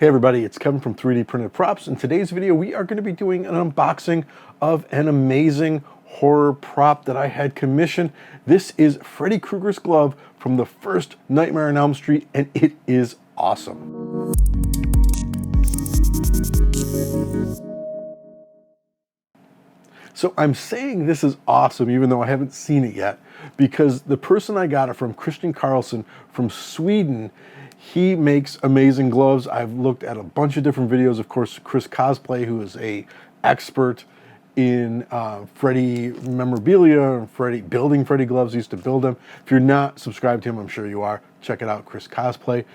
Hey everybody, it's Kevin from 3D Printed Props. In today's video, we are going to be doing an unboxing of an amazing horror prop that I had commissioned. This is Freddy Krueger's glove from the first Nightmare on Elm Street, and it is awesome. So I'm saying this is awesome, even though I haven't seen it yet, because the person I got it from, Christian Karlsson from Sweden, he makes amazing gloves. I've looked at a bunch of different videos. Of course, Chris Cosplay, who is a expert in Freddy memorabilia and building Freddy gloves, he used to build them. If you're not subscribed to him, I'm sure you are. Check it out, Chris Cosplay.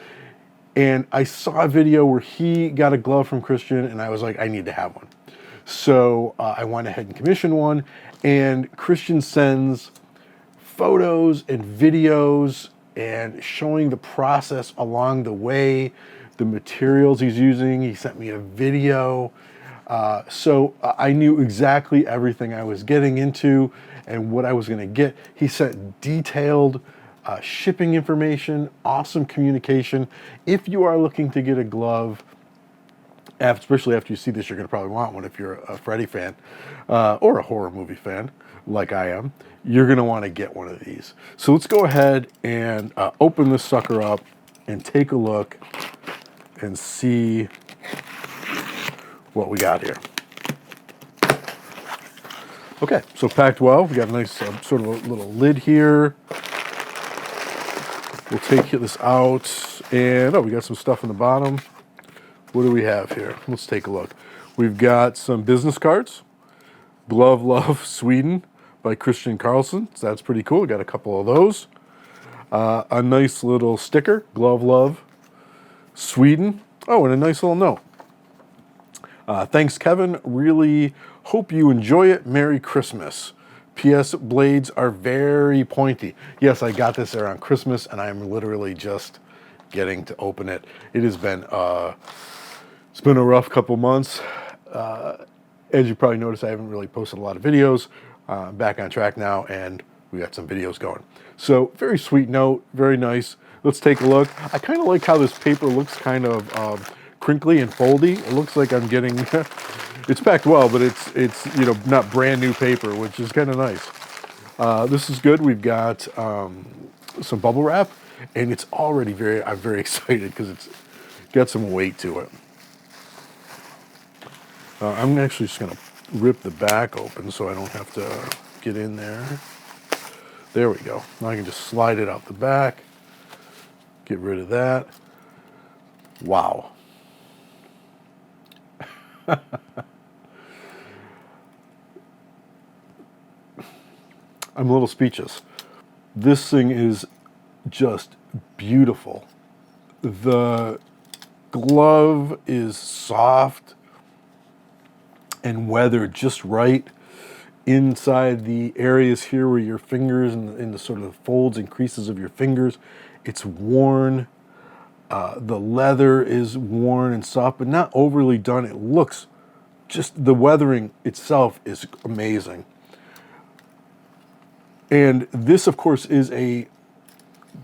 And I saw a video where he got a glove from Christian, and I was like, I need to have one. So I went ahead and commissioned one, and Christian sends photos and videos and showing the process along the way, the materials he's using. He sent me a video. So I knew exactly everything I was getting into and what I was going to get. He sent detailed shipping information, awesome communication. If you are looking to get a glove, especially after you see this, you're going to probably want one if you're a Freddy fan or a horror movie fan like I am. You're going to want to get one of these. So let's go ahead and open this sucker up and take a look and see what we got here. Okay, so packed well. We got a nice sort of a little lid here. We'll take this out, and we got some stuff in the bottom. What do we have here? Let's take a look. We've got some business cards. Glove Love Sweden by Christian Karlsson. So that's pretty cool. We got a couple of those. A nice little sticker. Glove Love Sweden. Oh, and a nice little note. Thanks, Kevin. Really hope you enjoy it. Merry Christmas. P.S. Blades are very pointy. Yes, I got this around Christmas, and I'm literally just getting to open it. It has been it's been a rough couple months. As you probably noticed, I haven't really posted a lot of videos. Back on track now, and we got some videos going. So very sweet note, very nice. Let's take a look. I kind of like how this paper looks kind of crinkly and foldy. It looks like I'm getting, it's packed well, but it's not brand new paper, which is kind of nice. This is good. We've got some bubble wrap, and it's already I'm very excited because it's got some weight to it. I'm actually just gonna rip the back open so I don't have to get in there. There we go. Now I can just slide it out the back, get rid of that. Wow. I'm a little speechless. This thing is just beautiful. The glove is soft and weathered just right inside the areas here where your fingers and in the sort of folds and creases of your fingers. It's worn. The leather is worn and soft, but not overly done. It looks the weathering itself is amazing. And this, of course, is a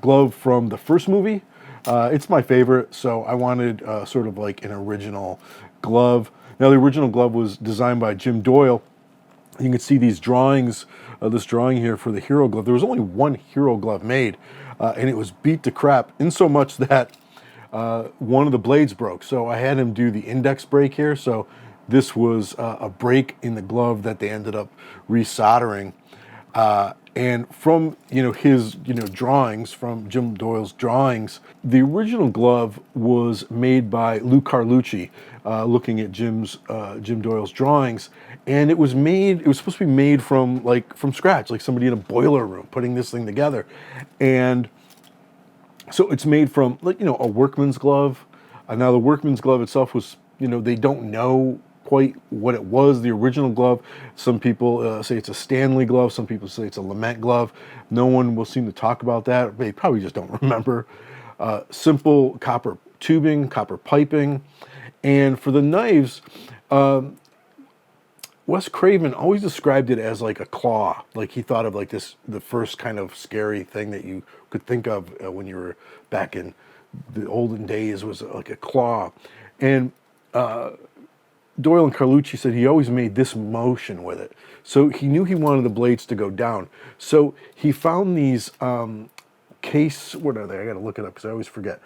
glove from the first movie. It's my favorite, so I wanted sort of like an original glove. Now, the original glove was designed by Jim Doyle. You can see these drawings, this drawing here for the hero glove. There was only one hero glove made, and it was beat to crap in so much that one of the blades broke. So I had him do the index break here. So this was a break in the glove that they ended up resoldering. And from his drawings, from Jim Doyle's drawings, the original glove was made by Lou Carlucci, looking at Jim Doyle's drawings, and it was supposed to be made from scratch, like somebody in a boiler room putting this thing together. And so it's made from a workman's glove. Now the workman's glove itself was, they don't know quite what it was, the original glove. Some people say it's a Stanley glove. Some people say it's a Lament glove. No one will seem to talk about that. They probably just don't remember. Simple copper tubing, copper piping. And for the knives, Wes Craven always described it as like a claw. Like he thought of the first kind of scary thing that you could think of when you were back in the olden days was like a claw. And Doyle and Carlucci said he always made this motion with it. So he knew he wanted the blades to go down. So he found these Case, what are they? I got to look it up because I always forget.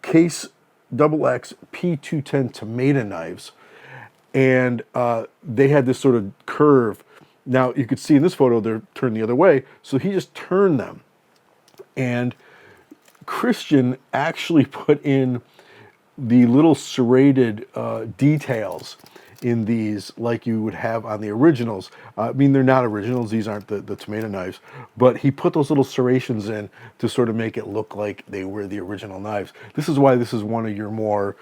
Case XX P210 tomato knives. And they had this sort of curve. Now you could see in this photo they're turned the other way. So he just turned them. And Christian actually put in the little serrated details in these like you would have on the originals. I mean, they're not originals. These aren't the tomato knives. But he put those little serrations in to sort of make it look like they were the original knives. This is why this is one of your more,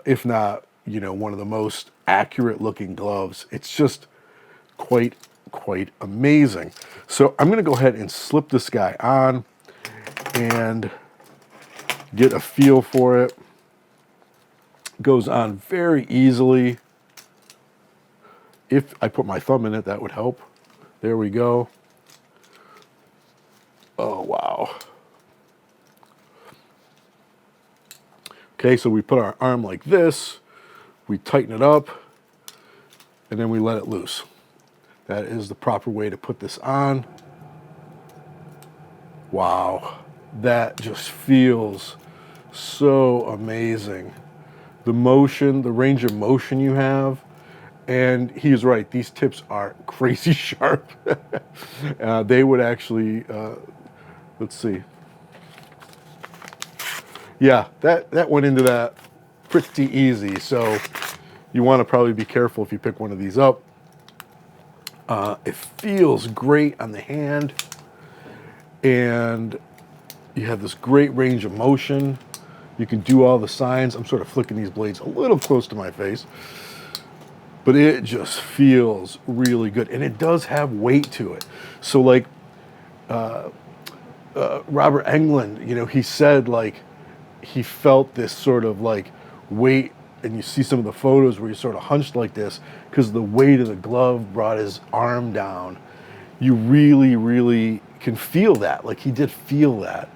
if not, one of the most accurate looking gloves. It's just quite amazing. So I'm going to go ahead and slip this guy on and get a feel for it. Goes on very easily. If I put my thumb in it, that would help. There we go. Oh, wow. Okay, so we put our arm like this, we tighten it up, and then we let it loose. That is the proper way to put this on. Wow, that just feels so amazing. The motion, the range of motion you have. And he's right, these tips are crazy sharp. They would actually, let's see. Yeah, that went into that pretty easy. So you want to probably be careful if you pick one of these up. It feels great on the hand. And you have this great range of motion. You can do all the signs. I'm sort of flicking these blades a little close to my face. But it just feels really good. And it does have weight to it. So like Robert Englund, he said like he felt this sort of like weight. And you see some of the photos where he's sort of hunched like this because the weight of the glove brought his arm down. You really, really can feel that. Like he did feel that.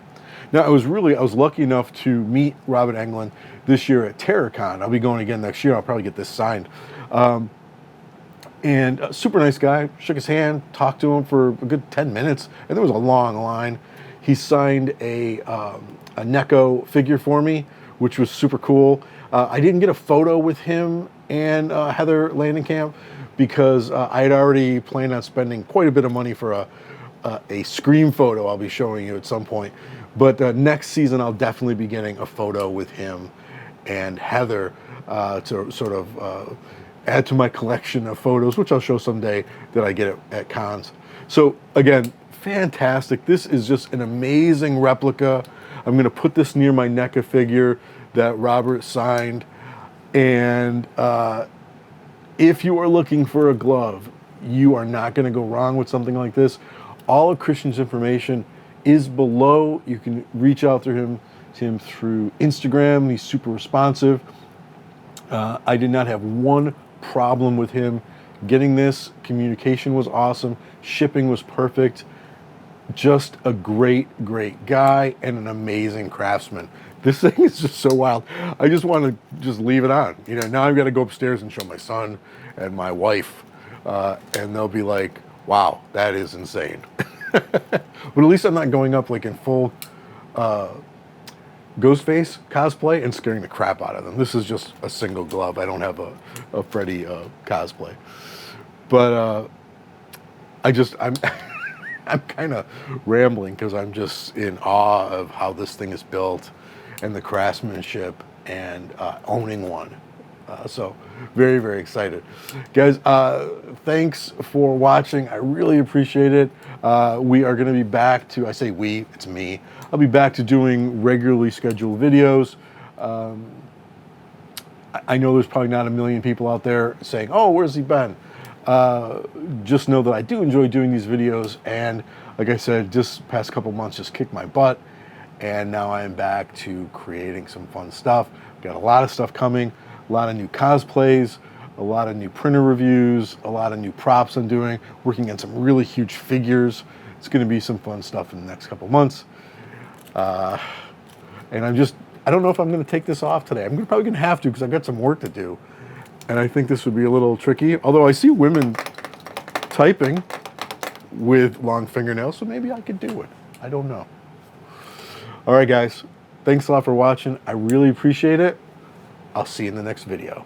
Now, I was lucky enough to meet Robert Englund this year at TerraCon. I'll be going again next year. I'll probably get this signed. And a super nice guy, shook his hand, talked to him for a good 10 minutes, and there was a long line. He signed a Neko figure for me, which was super cool. I didn't get a photo with him and Heather Landenkamp because I had already planned on spending quite a bit of money for a Scream photo I'll be showing you at some point. But next season, I'll definitely be getting a photo with him and Heather to sort of add to my collection of photos, which I'll show someday that I get at cons. So again, fantastic. This is just an amazing replica. I'm going to put this near my NECA figure that Robert signed. And if you are looking for a glove, you are not going to go wrong with something like this. All of Christian's information is below. You can reach out to him through Instagram. He's super responsive. I did not have one problem with him getting this. Communication was awesome. Shipping was perfect. Just a great guy and an amazing craftsman. This thing is just so wild. I just want to just leave it on. Now I've got to go upstairs and show my son and my wife, and they'll be like, wow, that is insane. But at least I'm not going up like in full Ghostface cosplay and scaring the crap out of them. This is just a single glove. I don't have a Freddy cosplay. But I'm I'm kind of rambling because I'm just in awe of how this thing is built and the craftsmanship and owning one. So very, very excited. Guys, thanks for watching. I really appreciate it. We are going to be back to, I say we, it's me. I'll be back to doing regularly scheduled videos. I know there's probably not a million people out there saying, oh, where's he been? Just know that I do enjoy doing these videos. And like I said, just past couple months just kicked my butt. And now I am back to creating some fun stuff. Got a lot of stuff coming, a lot of new cosplays, a lot of new printer reviews, a lot of new props I'm doing, working on some really huge figures. It's going to be some fun stuff in the next couple months. And I don't know if I'm going to take this off today. I'm probably going to have to because I've got some work to do. And I think this would be a little tricky. Although I see women typing with long fingernails, so maybe I could do it. I don't know. All right, guys. Thanks a lot for watching. I really appreciate it. I'll see you in the next video.